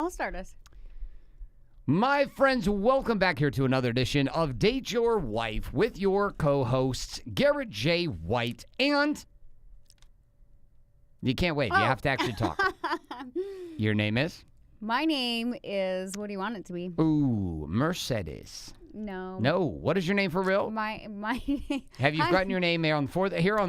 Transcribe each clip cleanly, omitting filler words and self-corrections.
I'll start us. My friends, welcome back here to another edition of Date Your Wife with your co-hosts, Garrett J. White, and... You can't wait. You have to actually talk. Your name is? My name is, what do you want it to be? Ooh, Mercedes. No. No. What is your name for real? My Have you gotten your name here on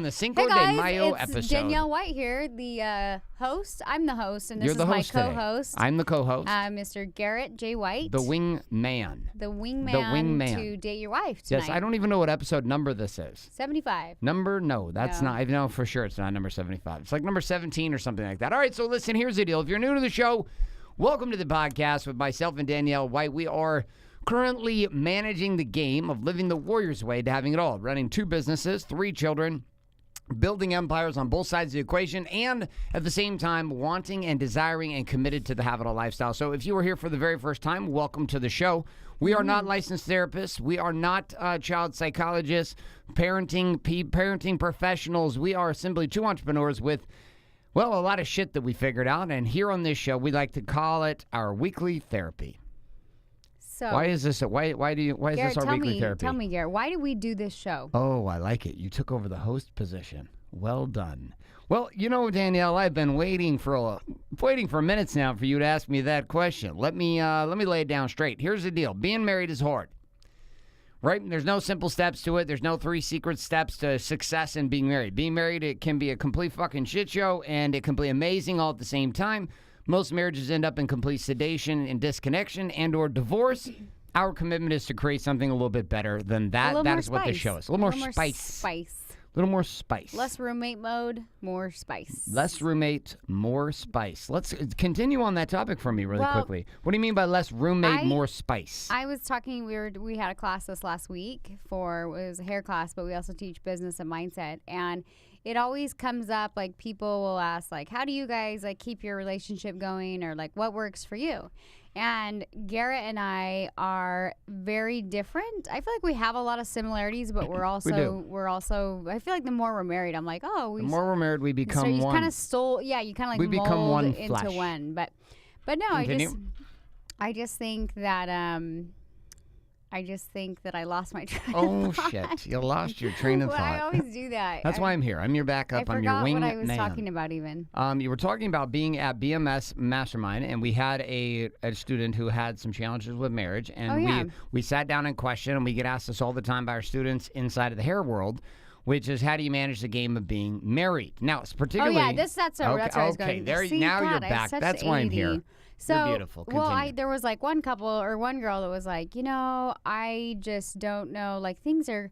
the Cinco hey de guys, Mayo it's episode? Danielle White here, the host. I'm the host, and this You're the is my host today. co-host. I'm the co-host. Mr. Garrett J. White. The wingman. The wingman to date your wife tonight. Yes, I don't even know what episode number this is. 75. No, that's not. I know for sure it's not number 75. It's like number 17 or something like that. All right, so listen, here's the deal. If you're new to the show, welcome to the podcast with myself and Danielle White. We are currently managing the game of living the Warriors way to having it all, running 2 businesses, 3 children, building empires on both sides of the equation, and at the same time wanting and desiring and committed to the have it all lifestyle. So if you are here for the very first time, welcome to the show. We are not licensed therapists. We are not child psychologists, parenting professionals. We are simply 2 entrepreneurs with, well, a lot of shit that we figured out. And here on this show, we like to call it our weekly therapy. So Why is this? Why is Garrett, this our weekly therapy? Tell me, Garrett, why do we do this show? Oh, I like it. You took over the host position. Well done. Well, you know, Danielle, I've been waiting for minutes now for you to ask me that question. Let me lay it down straight. Here's the deal: being married is hard, right? There's no simple steps to it. There's no 3 secret steps to success in being married. Being married, it can be a complete fucking shit show, and it can be amazing all at the same time. Most marriages end up in complete sedation and disconnection and or divorce. Our commitment is to create something a little bit better than that. That is what this show is. A little more spice. A little more spice. Less roommate mode, more spice. Less roommate, more spice. Let's continue on that topic for me really quickly. What do you mean by less roommate, more spice? I was talking, we had a class this last week it was a hair class, but we also teach business and mindset. And it always comes up, like, people will ask, like, how do you guys, like, keep your relationship going, or, like, what works for you? And Garrett and I are very different. I feel like we have a lot of similarities, but we're also, I feel like the more we're married, I'm like, the more we're married, we become one. So you one. kind of you kind of like we become mold one into flesh. one. But no, I just think that, I lost my train of thought. Shit. You lost your train of thought. I always do that. That's why I'm here. I'm your backup. I'm your wing man. I forgot what I was talking about even. You were talking about being at BMS Mastermind, and we had a student who had some challenges with marriage, and we sat down and questioned, and we get asked this all the time by our students inside of the hair world, which is, how do you manage the game of being married? Now, it's particularly... that's where I was going. You're back. That's why I'm here. So, you're beautiful. Continue. There was like one couple or one girl that was like, I just don't know, like, things are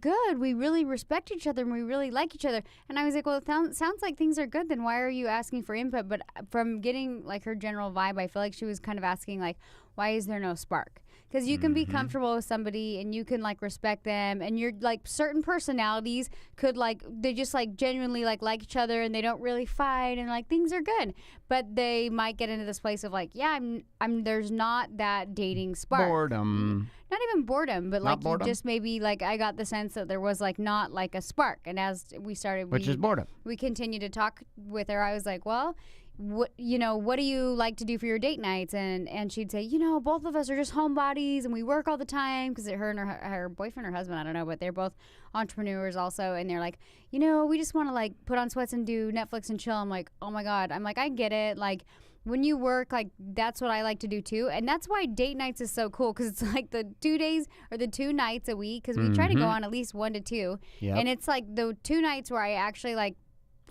good. We really respect each other and we really like each other. And I was like, well, it sounds like things are good. Then why are you asking for input? But from getting, like, her general vibe, I feel like she was kind of asking, like, why is there no spark? Because you can be comfortable with somebody and you can, like, respect them, and you're, like, certain personalities could, like, they just, like, genuinely like each other and they don't really fight and, like, things are good. But they might get into this place of, like, there's not that dating spark. Boredom. Not even boredom, but like just maybe, like, I got the sense that there was, like, not like a spark. And as we started, which is boredom. We continued to talk with her. I was like, well, what do you like to do for your date nights? And she'd say, both of us are just homebodies and we work all the time, because her and her boyfriend or husband, I don't know, but they're both entrepreneurs also, and they're like, we just want to, like, put on sweats and do Netflix and chill. I'm like, oh my God. I'm like, I get it. Like, when you work, like, that's what I like to do too. And that's why date nights is so cool, because it's like the 2 days or the 2 nights a week, because we try to go on at least 1 to 2. Yep. And it's like the 2 nights where I actually, like,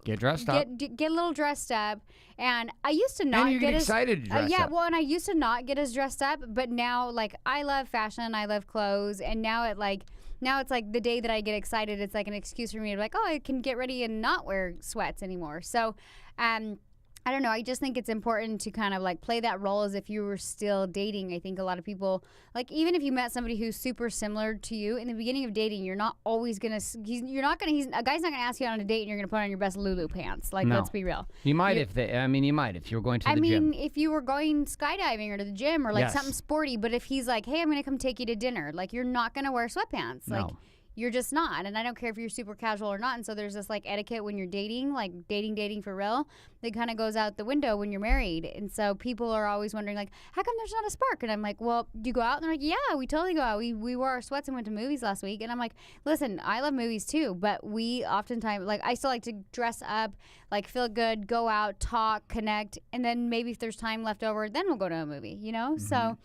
get dressed up. Get a little dressed up. And I used to not get excited to dress up. Well, and I used to not get as dressed up, but now, like, I love fashion, I love clothes, and now it's like the day that I get excited, it's like an excuse for me to be like, I can get ready and not wear sweats anymore. So, I don't know. I just think it's important to kind of, like, play that role as if you were still dating. I think a lot of people, like, even if you met somebody who's super similar to you in the beginning of dating, you're not always going to, a guy's not going to ask you out on a date and you're going to put on your best Lulu pants. Like, let's be real. You might if you were going to the gym. I mean, if you were going skydiving or to the gym or, like, something sporty, but if he's like, hey, I'm going to come take you to dinner, like, you're not going to wear sweatpants. Like, you're just not. And I don't care if you're super casual or not. And so there's this like etiquette when you're dating, like dating for real, that kind of goes out the window when you're married. And so people are always wondering like, how come there's not a spark? And I'm like, well, do you go out? And they're like, yeah, we totally go out. We wore our sweats and went to movies last week. And I'm like, listen, I love movies too, but we oftentimes, like, I still like to dress up, like feel good, go out, talk, connect. And then maybe if there's time left over, then we'll go to a movie, you know? Mm-hmm. So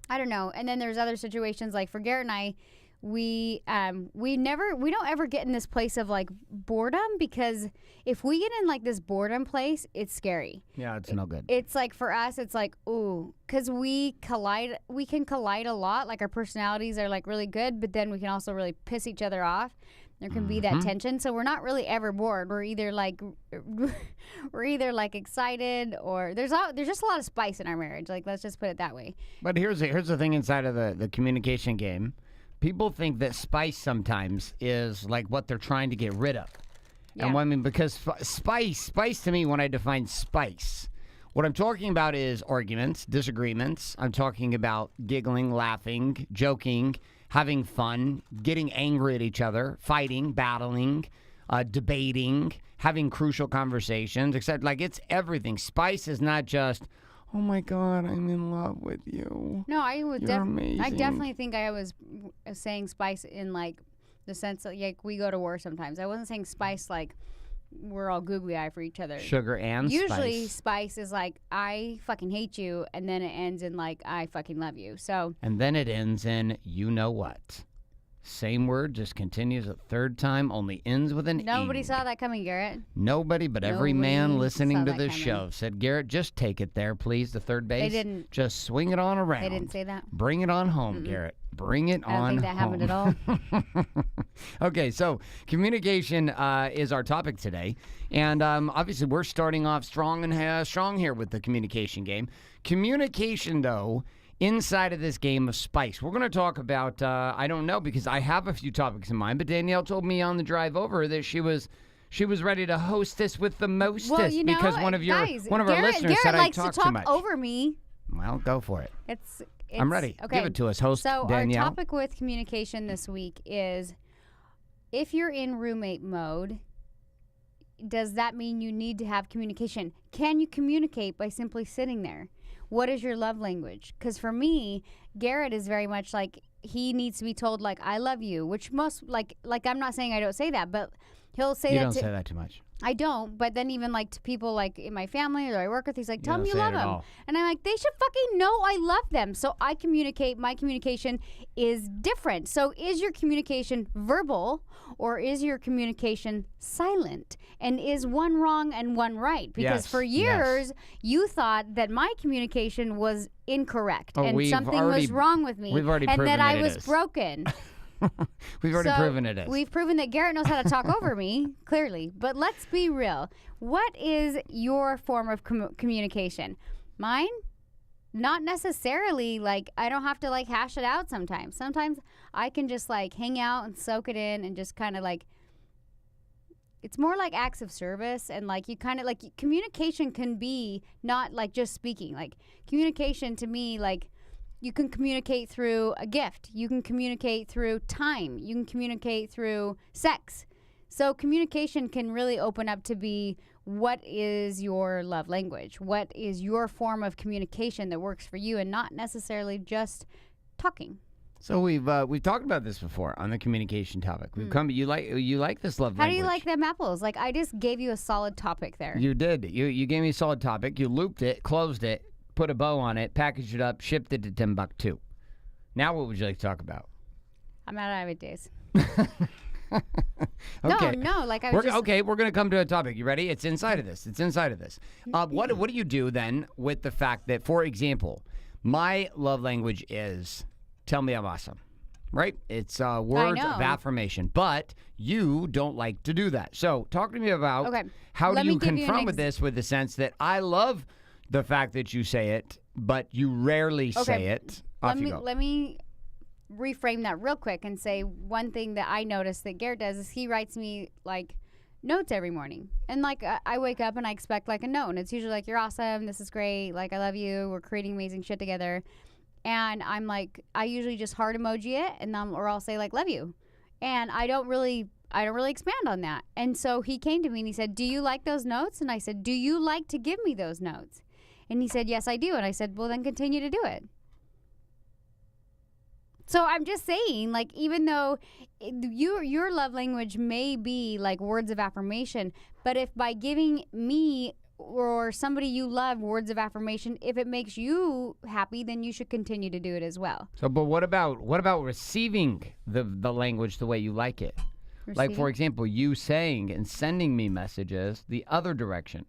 I don't know. And then there's other situations like for Garrett and I, we don't ever get in this place of like boredom, because if we get in like this boredom place, it's scary. Yeah, it's no good. It's like for us, it's like, ooh, because we can collide a lot. Like our personalities are like really good, but then we can also really piss each other off. There can be that tension. So we're not really ever bored. We're either like excited, or there's just a lot of spice in our marriage. Like, let's just put it that way. But here's the thing inside of the communication game. People think that spice sometimes is like what they're trying to get rid of. Yeah. And what I mean, because spice to me, when I define spice, what I'm talking about is arguments, disagreements. I'm talking about giggling, laughing, joking, having fun, getting angry at each other, fighting, battling, debating, having crucial conversations, except like it's everything. Spice is not just, oh my God, I'm in love with you. No, I would amazing. I definitely think I was saying spice in like the sense that like we go to war sometimes. I wasn't saying spice like we're all googly eye for each other. Sugar and usually spice is like I fucking hate you, and then it ends in like I fucking love you. So and then it ends in you know what. Same word, just continues a third time, only ends with an nobody ing. saw that coming, Garrett. Nobody, but every man Nobody listening saw to that this coming. show said, Garrett, just take it there, please, the third base. They didn't. Just swing it on around. They didn't say that. Bring it on home, Garrett. Bring it on home. I don't think that happened at all. Okay, so communication is our topic today. And obviously we're starting off strong here with the communication game. Communication, though, inside of this game of spice. We're going to talk about, I don't know, because I have a few topics in mind, but Danielle told me on the drive over that she was ready to host this with the mostest, Well, you know, because one of our Garrett listeners said I likes talk to talk too much. over me. Well, go for it. It's I'm ready. Okay. Give it to us, host So Danielle. our topic with communication this week is, if you're in roommate mode, does that mean you need to have communication? Can you communicate by simply sitting there? What is your love language? Because for me, Garrett is very much like, he needs to be told like I love you, which most like I'm not saying I don't say that, but he'll say you that don't to, say that too much. I don't, but then even like to people like in my family or I work with, he's like, tell don't me you say it love at them. all. And I'm like, they should fucking know I love them. So I communicate, my communication is different. So is your communication verbal, or is your communication silent? And is one wrong and one right? Because Yes, for years, you thought that my communication was incorrect and we've something already- was wrong with me. we've already and proven that I that it was is. broken. We've already So proven it is. We've proven that Garrett knows how to talk over me, clearly. But let's be real. What is your form of communication? Mine? Not necessarily. Like, I don't have to, like, hash it out sometimes. Sometimes I can just, like, hang out and soak it in and just kind of, like, it's more like acts of service. And, like, you kind of, like, communication can be not, like, just speaking. Like, communication to me, like, you can communicate through a gift. You can communicate through time. You can communicate through sex. So communication can really open up to be, what is your love language? What is your form of communication that works for you, and not necessarily just talking. So we've talked about this before on the communication topic. We've come. You like this love How language. do you like them apples? Like, I just gave you a solid topic there. You did. You gave me a solid topic. You looped it, closed it, put a bow on it, packaged it up, shipped it to Timbuktu. Now what would you like to talk about? I'm out of ideas. Okay. No, like I was just... Okay, we're going to come to a topic. You ready? It's inside of this. What do you do then with the fact that, for example, my love language is tell me I'm awesome, right? It's words of affirmation, but you don't like to do that. So talk to me about how do you confront with this, with the sense that I love the fact that you say it, but you rarely say it. Off you go. Let me reframe that real quick and say, one thing that I noticed that Garrett does is he writes me like notes every morning. And like I wake up and I expect like a note, and it's usually like, you're awesome, this is great, like I love you, we're creating amazing shit together. And I'm like, I usually just heart emoji it, and or I'll say like love you. And I don't really expand on that. And so he came to me and he said, do you like those notes? And I said, do you like to give me those notes? And he said, yes, I do. And I said, well, then continue to do it. So I'm just saying, like, even though your love language may be like words of affirmation, but if by giving me or somebody you love words of affirmation, if it makes you happy, then you should continue to do it as well. So, but what about receiving the language the way you like it? Like, for example, you saying and sending me messages the other direction.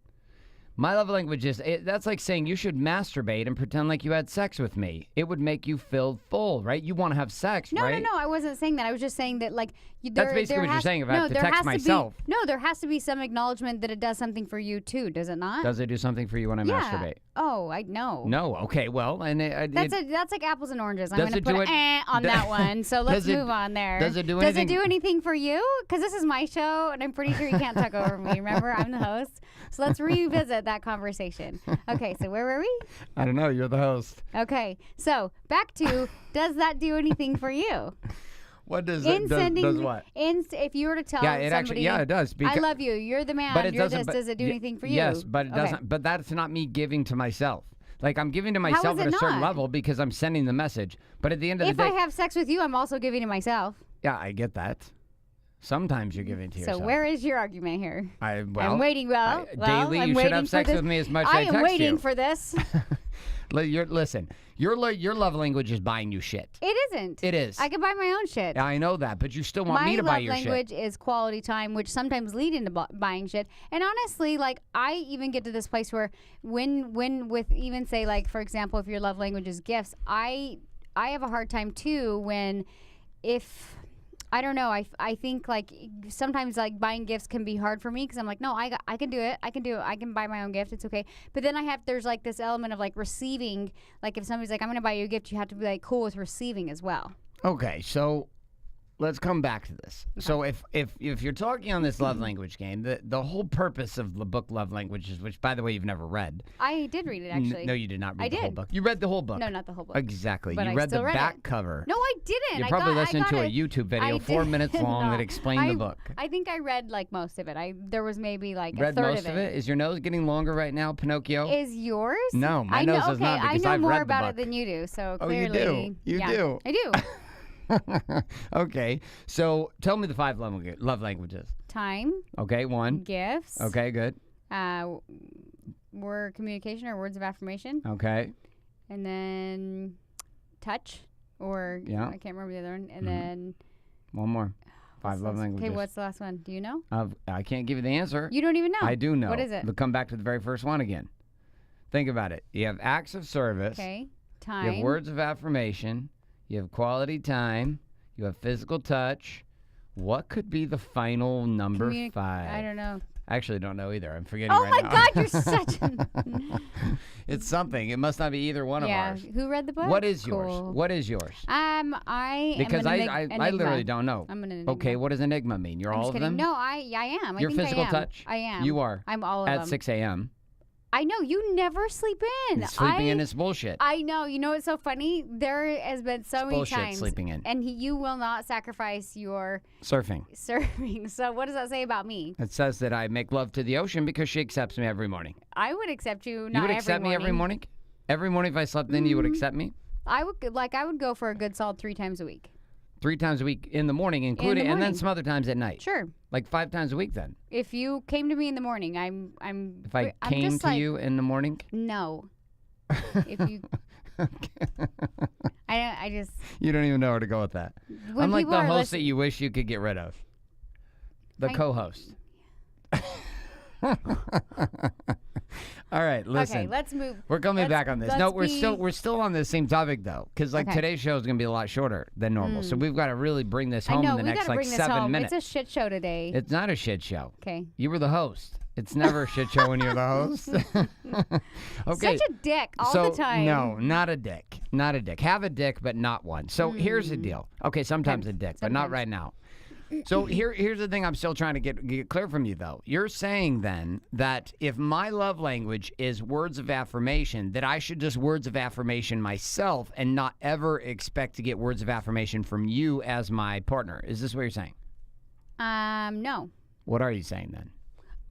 My love language is, that's like saying you should masturbate and pretend like you had sex with me. It would make you feel full, right? You want to have sex, right? No, I wasn't saying that. I was just saying that, like, that's basically what you're saying. If I have to text myself. There has to be some acknowledgement that it does something for you, too, does it not? Does it do something for you when I masturbate? Oh, no. No, okay, well, and that's like apples and oranges. I'm going to put on that one, so let's move on there. Does it do anything? Does it do anything for you? Because this is my show, and I'm pretty sure you can't talk over me. Remember, I'm the host. So let's revisit that conversation. Okay, so where were we? I don't know. You're the host. Okay, so back to, does that do anything for you? What does it does what? If you were to tell somebody, it does. I love you. You're the man. But does it do anything for you? Yes, but it doesn't. But that's not me giving to myself. Like, I'm giving to myself at a certain level because I'm sending the message. But at the end of the day, if I have sex with you, I'm also giving to myself. Yeah, I get that. Sometimes you're giving to yourself. So where is your argument here? I'm waiting. Daily, you should have sex with me as much as I text you. I am waiting for this. Listen, your love language is buying you shit. It isn't. It is. I can buy my own shit. I know that, but you still want me to buy your shit. My love language is quality time, which sometimes lead into buying shit. And honestly, like, I even get to this place where when with even say, like, for example, if your love language is gifts, I have a hard time too if I don't know. I think, like, sometimes, like, buying gifts can be hard for me because I'm like, no, I can do it. I can buy my own gift. It's okay. But then there's like this element of, like, receiving. Like, if somebody's like, I'm going to buy you a gift, you have to be, like, cool with receiving as well. Okay, so let's come back to this. Okay. So if you're talking on this love language game, the whole purpose of the book Love Languages, which, by the way, you've never read. I did read it, actually. No, you did not read the whole book. You read the whole book. No, not the whole book. Exactly. But you read the back cover. No, I didn't. You probably listened to a YouTube video 4 minutes long that explained the book. I think I read, like, most of it. There was maybe, like, read a third most of it. Is your nose getting longer right now, Pinocchio? Is yours? No, my nose is not because I've read the book. I know more about it than you do, so clearly. Oh, you do? You do? I do. Okay, so tell me the 5 love languages. Time. Okay, 1. Gifts. Okay, good. Word communication or words of affirmation. Okay. And then touch or I can't remember the other one. And then one more. 5 love languages. Okay, what's the last one? Do you know? I can't give you the answer. You don't even know? I do know. What is it? We'll come back to the very first one again. Think about it. You have acts of service. Okay. Time. You have words of affirmation. You have quality time. You have physical touch. What could be the final number 5? I don't know. I actually don't know either. I'm forgetting right now. Oh, my God, you're such a... It's something. It must not be either one of ours. Yeah. Who read the book? What is yours? What is yours? Because I literally don't know. I'm an enigma. Okay, what does enigma mean? You're all of them? No, I am. Your physical touch? I am. You are. I'm all of them. At 6 a.m. I know. You never sleep in. Sleeping in is bullshit. I know. You know what's so funny? There has been so many times. Sleeping in. And you will not sacrifice your... Surfing. So what does that say about me? It says that I make love to the ocean because she accepts me every morning. I would accept you, not every morning. You would accept me every morning? Every morning if I slept in, you would accept me? I would go for a good solid 3 times a week. 3 times a week in the morning, including, and then some other times at night. Sure. Like 5 times a week then. If you came to me in the morning, If I came to you in the morning? No. If you... I just... You don't even know where to go with that. I'm like the host that you wish you could get rid of. The co-host. All right, listen. Okay, let's move. We're coming back on this. No, we're still on the same topic though, because today's show is going to be a lot shorter than normal. So we've got to really bring this home in the next 7 minutes. It's a shit show today. It's not a shit show. Okay. You were the host. It's never a shit show when you're the host. Okay. Such a dick all the time. No, not a dick. Not a dick. Have a dick, but not one. So here's the deal. Okay, sometimes a dick, but not right now. So here's the thing I'm still trying to get clear from you, though. You're saying then that if my love language is words of affirmation, that I should just words of affirmation myself and not ever expect to get words of affirmation from you as my partner. Is this what you're saying? No. What are you saying then?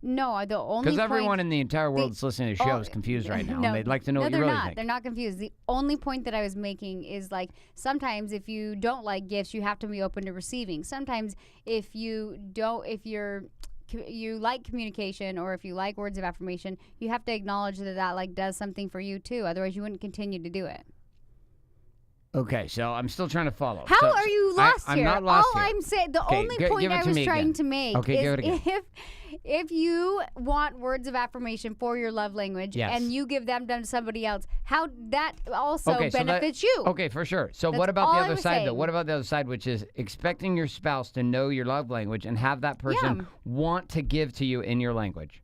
No, the only Because everyone point, in the entire world that's listening to the show is confused right now, and they'd like to know what you really think. They're not confused. The only point that I was making is like sometimes if you don't like gifts, you have to be open to receiving. Sometimes if you like communication or if you like words of affirmation, you have to acknowledge that like does something for you too. Otherwise, you wouldn't continue to do it. Okay, so I'm still trying to follow. How are you lost here? I'm not lost All here. I'm saying, the only point I was trying to make is if you want words of affirmation for your love language and you give them to somebody else, how that also benefits you. Okay, for sure. So what about the other side, though? What about the other side, which is expecting your spouse to know your love language and have that person want to give to you in your language?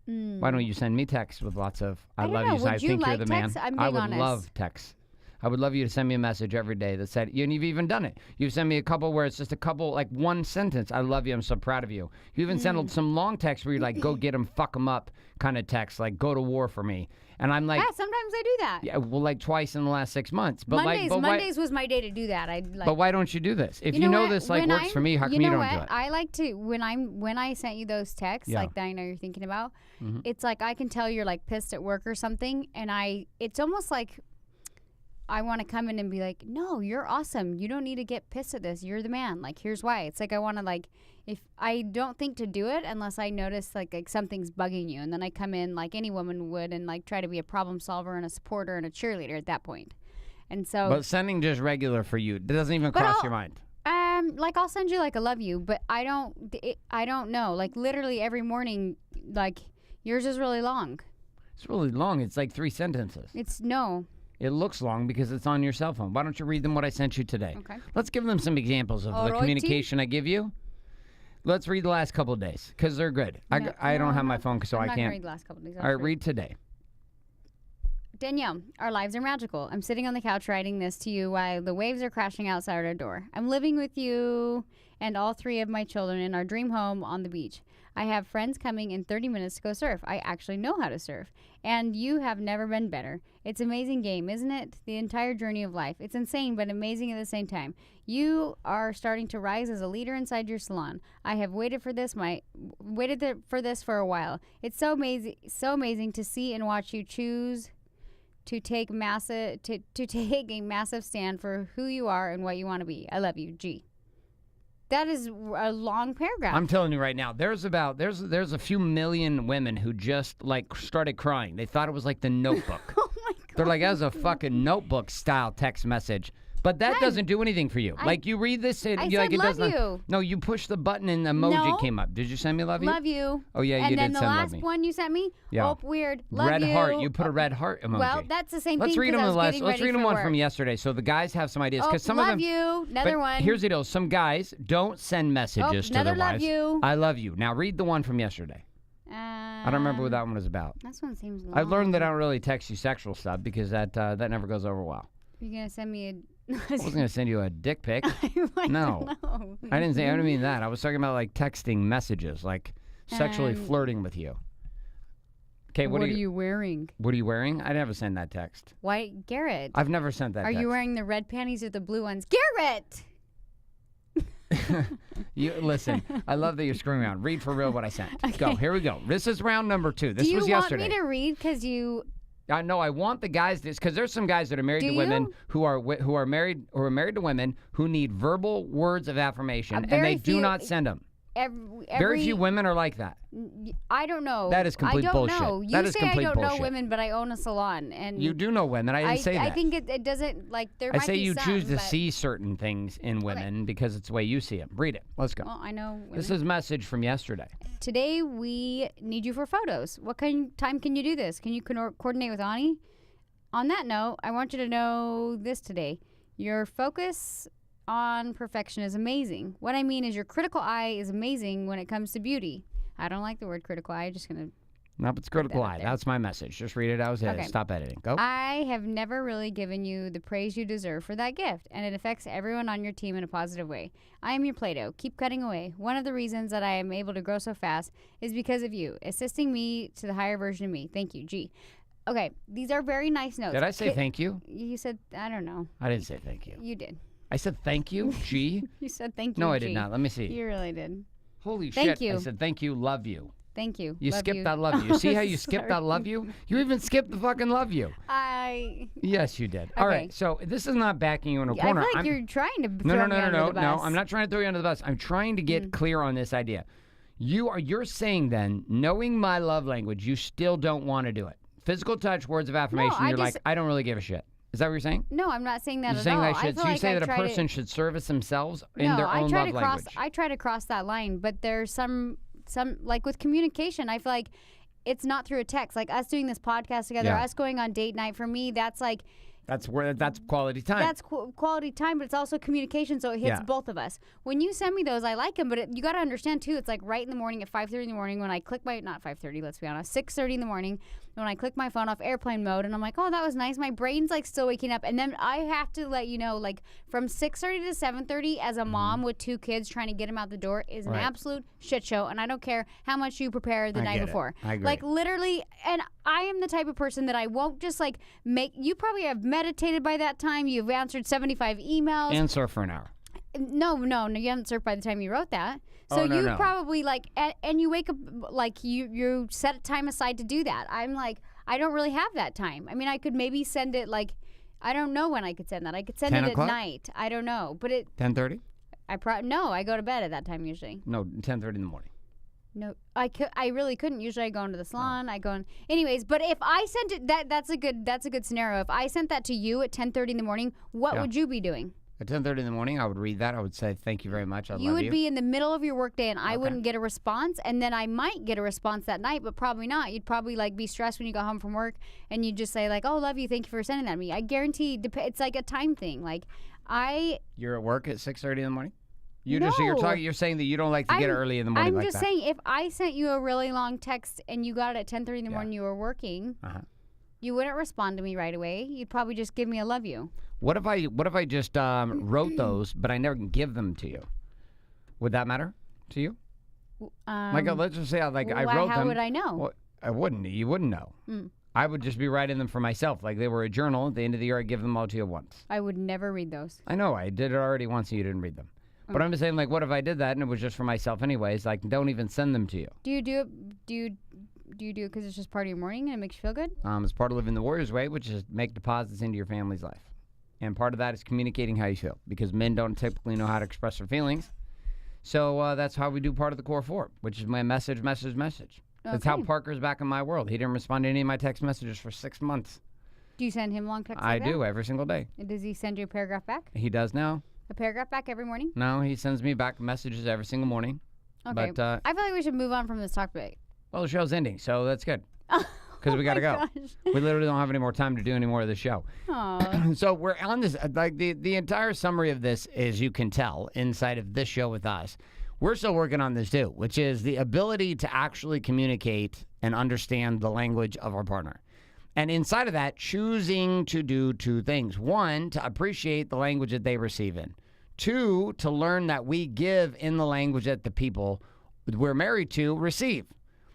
Why don't you send me texts with lots of I love you, so I think you're the man. I would love texts. I would love you to send me a message every day that said, and you've even done it. You've sent me a couple where it's just a couple, like one sentence. I love you. I'm so proud of you. You even sent some long texts where you're like, go get him, fuck him up kind of text, like go to war for me. And I'm like. Yeah, sometimes I do that. Yeah, well, like twice in the last 6 months. But Mondays was my day to do that. But why don't you do this? If you know this like works for me, how come you don't do it? I like to, when I sent you those texts, like that I know you're thinking about, it's like I can tell you're like pissed at work or something. And it's almost like, I want to come in and be like, no, you're awesome. You don't need to get pissed at this. You're the man. Like, here's why. It's like I want to like, if I don't think to do it unless I notice like something's bugging you. And then I come in like any woman would and like try to be a problem solver and a supporter and a cheerleader at that point. And so. But sending just regular for you, it doesn't even cross your mind. Like I'll send you like a love you, but I don't know. Like literally every morning, like yours is really long. It's really long. It's like 3 sentences. It looks long because it's on your cell phone. Why don't you read them what I sent you today? Okay. Let's give them some examples of the communication I give you. Let's read the last couple of days because they're good. I don't have my phone, so I can't. I'm not going to read the last couple of days. All right, read today. Danielle, our lives are magical. I'm sitting on the couch writing this to you while the waves are crashing outside our door. I'm living with you and all 3 of my children in our dream home on the beach. I have friends coming in 30 minutes to go surf. I actually know how to surf. And you have never been better. It's an amazing game, isn't it? The entire journey of life. It's insane, but amazing at the same time. You are starting to rise as a leader inside your salon. I have waited for this for a while. It's so amazing to see and watch you choose to take a massive stand for who you are and what you want to be. I love you, G. That is a long paragraph. I'm telling you right now, there's a few million women who just like started crying. They thought it was like the Notebook. Oh my God. They're like, that's a fucking Notebook style text message. But that doesn't do anything for you. Like you read this and you said like it love doesn't. You. No, you push the button and the emoji came up. Did you send me love you? Love you. Oh yeah, you did send love me. And then the last one you sent me? Yeah. Oh, weird. Love red you. Heart. You put a red heart emoji. Well, that's the same thing. Let's read them Let's read them one from yesterday so the guys have some ideas. Because some of them. Love you. Another one. Here's the deal. Some guys don't send messages to their wives. Love you. I love you. Now read the one from yesterday. I don't remember what that one was about. This one seems long. I've learned that I don't really text you sexual stuff because that never goes over well. You're going to send me a... I wasn't going to send you a dick pic. No. I didn't mean that. I was talking about like texting messages, like sexually flirting with you. Okay, what are you wearing? What are you wearing? I never send that text. Why, Garrett? I've never sent that text. Are you wearing the red panties or the blue ones? Garrett! You listen, I love that you're screwing around. Read for real what I sent. Okay. Go. Here we go. This is round number 2. This was yesterday. Do you want me to read because you... No, I want the guys because there's some guys that are married to women who are married to women who need verbal words of affirmation and they do not send them. Very few women are like that. I don't know. That is complete bullshit. Know. You that is say complete I don't bullshit. know women, but I own a salon, and you do know women. I didn't say that. I think it doesn't like there. I might say be you some, choose to but... see certain things in women because it's the way you see them. Read it. Let's go. Well, I know. Women. This is a message from yesterday. Today we need you for photos. What time can you do this? Can you coordinate with Ani? On that note, I want you to know this today. Your focus on perfection is amazing. What I mean is your critical eye is amazing when it comes to beauty. I don't like the word critical eye. I'm just going to Nope, it's critical that up lie. there. That's my message. Just read it as it is. Okay. Stop editing. Go. I have never really given you the praise you deserve for that gift, and it affects everyone on your team in a positive way. I am your Play-Doh. Keep cutting away. One of the reasons that I am able to grow so fast is because of you, assisting me to the higher version of me. Thank you, G. Okay, these are very nice notes. Did I say thank you? You said, I don't know. I didn't say thank you. You did. I said thank you, G. You said thank you, No, I G. did not. Let me see. You really did. Holy Thank shit. you. I said thank you, love you. Thank you. You Love skipped you. that love you. You see how you skipped Sorry. that love you? You even skipped the fucking love you. Yes, you did. All right. So this is not backing you in a corner. I feel like you're trying to No, throw no, me no, under no, the bus. no. I'm not trying to throw you under the bus. I'm trying to get clear on this idea. You're saying then, knowing my love language, you still don't want to do it. Physical touch, words of affirmation, I you're just- like, I don't really give a shit. Is that what you're saying? No, I'm not saying that You're at saying all. that I should, feel so you like say I that a try to- person should service themselves in their I own try love to cross. language. I try to cross that line, but there's some like with communication. I feel like it's not through a text. Like us doing this podcast together, Yeah. us going on date night. For me, that's like That's quality time. that's quality time, but it's also communication, so it hits Yeah. both of us. When you send me those, I like them, but you got to understand too. It's like right in the morning at 5:30 in the morning when I click my not 5:30. Let's be honest, 6:30 in the morning when I click my phone off airplane mode, and I'm like, oh, that was nice. My brain's like still waking up, and then I have to let you know, like from 6:30 to 7:30, as a mom with 2 kids trying to get them out the door is an Right. absolute shit show, and I don't care how much you prepare the I night get it. before. I agree. Like literally, and I am the type of person that I won't just like make. You probably have meditated by that time. You've answered 75 emails. And surf for an hour. No, you haven't surfed by the time you wrote that. So Oh, no, you no. probably like, and you wake up like you set time aside to do that. I'm like, I don't really have that time. I mean, I could maybe send it like, I don't know when I could send that. I could send 10 it o'clock? at night. I don't know, but 10:30? no, I go to bed at that time usually. No, 10:30 in the morning. No, I really couldn't. Usually I go into the salon. I go in, anyways. But if I sent it, that's a good scenario. If I sent that to you at 10:30 in the morning, what Yeah. would you be doing? At 10:30 in the morning, I would read that. I would say, thank you very much. I You love would you. be in the middle of your workday, and I wouldn't get a response, and then I might get a response that night, but probably not. You'd probably like be stressed when you got home from work, and you'd just say like, "Oh, love you, thank you for sending that to me." I guarantee it's like a time thing. Like You're at work at 6:30 in the morning? You're No. You're saying that you don't like to get early in the morning I'm like just that. saying, if I sent you a really long text and you got it at 10:30 in the Yeah. morning, you were working, Uh-huh. you wouldn't respond to me right away. You'd probably just give me a love you. What if I just wrote those, but I never give them to you? Would that matter to you? Let's just say I wrote them. How would I know? Well, I wouldn't. You wouldn't know. I would just be writing them for myself. Like they were a journal. At the end of the year, I'd give them all to you once. I would never read those. I know. I did it already once and you didn't read them. But I'm just saying, like, what if I did that and it was just for myself anyways? Like, don't even send them to you. Do you do it? Do you do it because it's just part of your morning and it makes you feel good? It's part of living the Warriors way, which is make deposits into your family's life. And part of that is communicating how you feel, because men don't typically know how to express their feelings. So that's how we do part of the core 4, which is my message. That's how Okay. Parker's back in my world. He didn't respond to any of my text messages for 6 months. Do you send him long texts? I like do every single day. that? Does he send you a paragraph back? He does now. A paragraph back every morning? No, he sends me back messages every single morning. Okay. But, I feel like we should move on from this topic. well, the show's ending, so that's good. Because we got to go. Gosh. We literally don't have any more time to do any more of the show. Aw. So we're on this, like the entire summary of this is, you can tell, inside of this show with us. We're still working on this too, which is the ability to actually communicate and understand the language of our partner. And inside of that, choosing to do 2 things. 1, to appreciate the language that they receive in. 2, to learn that we give in the language that the people we're married to receive.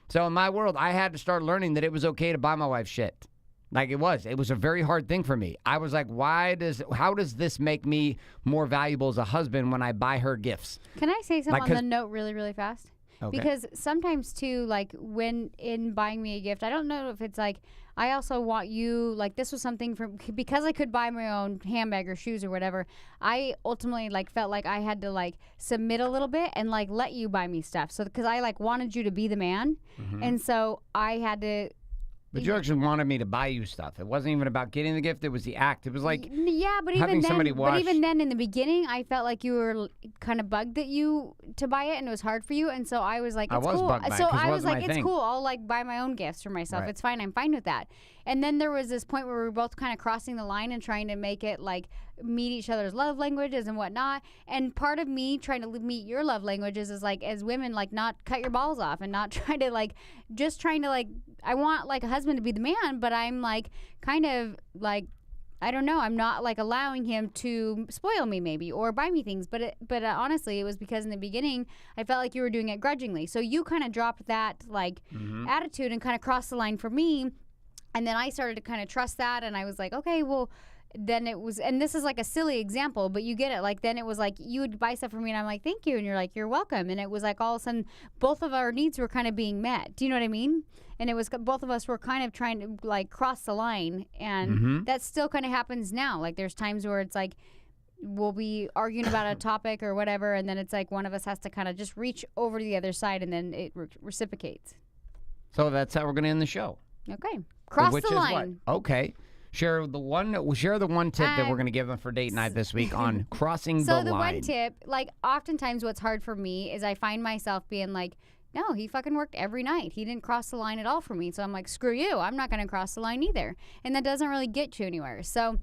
So in my world, I had to start learning that it was okay to buy my wife shit. Like it was a very hard thing for me. I was like, how does this make me more valuable as a husband when I buy her gifts? Can I say something Like, on the note really, really fast? Okay. Because sometimes too, like when in buying me a gift, I don't know if it's like, I also want you, like this was something because I could buy my own handbag or shoes or whatever, I ultimately like felt like I had to like submit a little bit and like let you buy me stuff. So because I like wanted you to be the man. And so I had to But you actually wanted me to buy you stuff. It wasn't even about getting the gift. It was the act. It was like yeah, but having even then, somebody watch. but even then, in the beginning, I felt like you were kind of bugged that you to buy it, and it was hard for you. And so I was like, it's I was cool. bugged by it So 'cause it I was wasn't like, my it's thing. cool. I'll like buy my own gifts for myself. Right. It's fine. I'm fine with that. And then there was this point where we were both kind of crossing the line and trying to make it like meet each other's love languages and whatnot. And part of me trying to meet your love languages is like, as women, like not cut your balls off and not try to like, just trying to like, I want like a husband to be the man, but I'm like kind of like, I don't know, I'm not like allowing him to spoil me maybe or buy me things. But honestly, it was because in the beginning I felt like you were doing it grudgingly. So you kind of dropped that like attitude and kind of crossed the line for me. And then I started to kind of trust that, and I was like, okay, well, then it was, and this is like a silly example, but you get it. Like, then it was like, you would buy stuff for me, and I'm like, thank you. And you're like, you're welcome. And it was like, all of a sudden, both of our needs were kind of being met. Do you know what I mean? And it was, both of us were kind of trying to, like, cross the line. And that still kind of happens now. Like, there's times where it's like, we'll be arguing about a topic or whatever, and then it's like one of us has to kind of just reach over to the other side, and then it reciprocates. So that's how we're going to end the show. Okay. Cross Which the is line. What? Okay. Share the one tip that we're going to give them for date night this week on crossing the line. So the one tip, like oftentimes what's hard for me is I find myself being like, no, he fucking worked every night. He didn't cross the line at all for me. So I'm like, screw you. I'm not going to cross the line either. And that doesn't really get you anywhere. So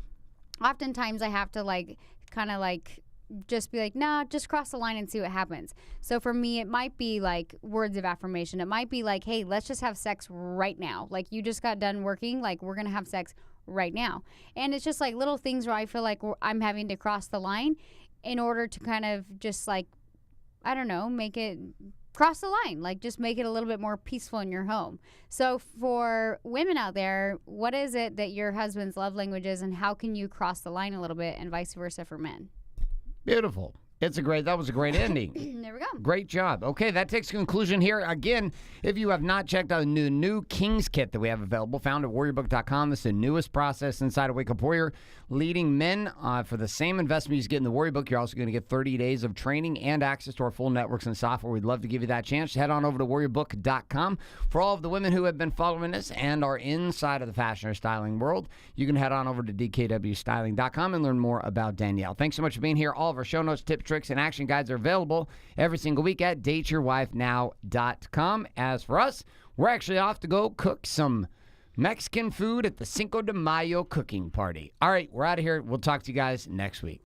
oftentimes I have to like kind of like just be like, nah, just cross the line and see what happens. So for me, it might be like words of affirmation. It might be like, hey, let's just have sex right now. Like, you just got done working. Like, we're going to have sex right now. And it's just like little things where I feel like I'm having to cross the line in order to kind of just like, I don't know, make it cross the line, like just make it a little bit more peaceful in your home. So for women out there, what is it that your husband's love language is, and how can you cross the line a little bit, and vice versa for men? Beautiful. That was a great ending. There we go. Great job. Okay, that takes conclusion here. Again, if you have not checked out the new Kings Kit that we have available, found at warriorbook.com. This is the newest process inside of Wake Up Warrior, leading men for the same investment you get in the Warrior Book. You're also going to get 30 days of training and access to our full networks and software. We'd love to give you that chance. Head on over to warriorbook.com. For all of the women who have been following us and are inside of the fashion or styling world, you can head on over to dkwstyling.com and learn more about Danielle. Thanks so much for being here. All of our show notes, tips, tricks, and action guides are available every single week at dateyourwifenow.com. As for us, we're actually off to go cook some Mexican food at the Cinco de Mayo cooking party. All right, we're out of here. We'll talk to you guys next week.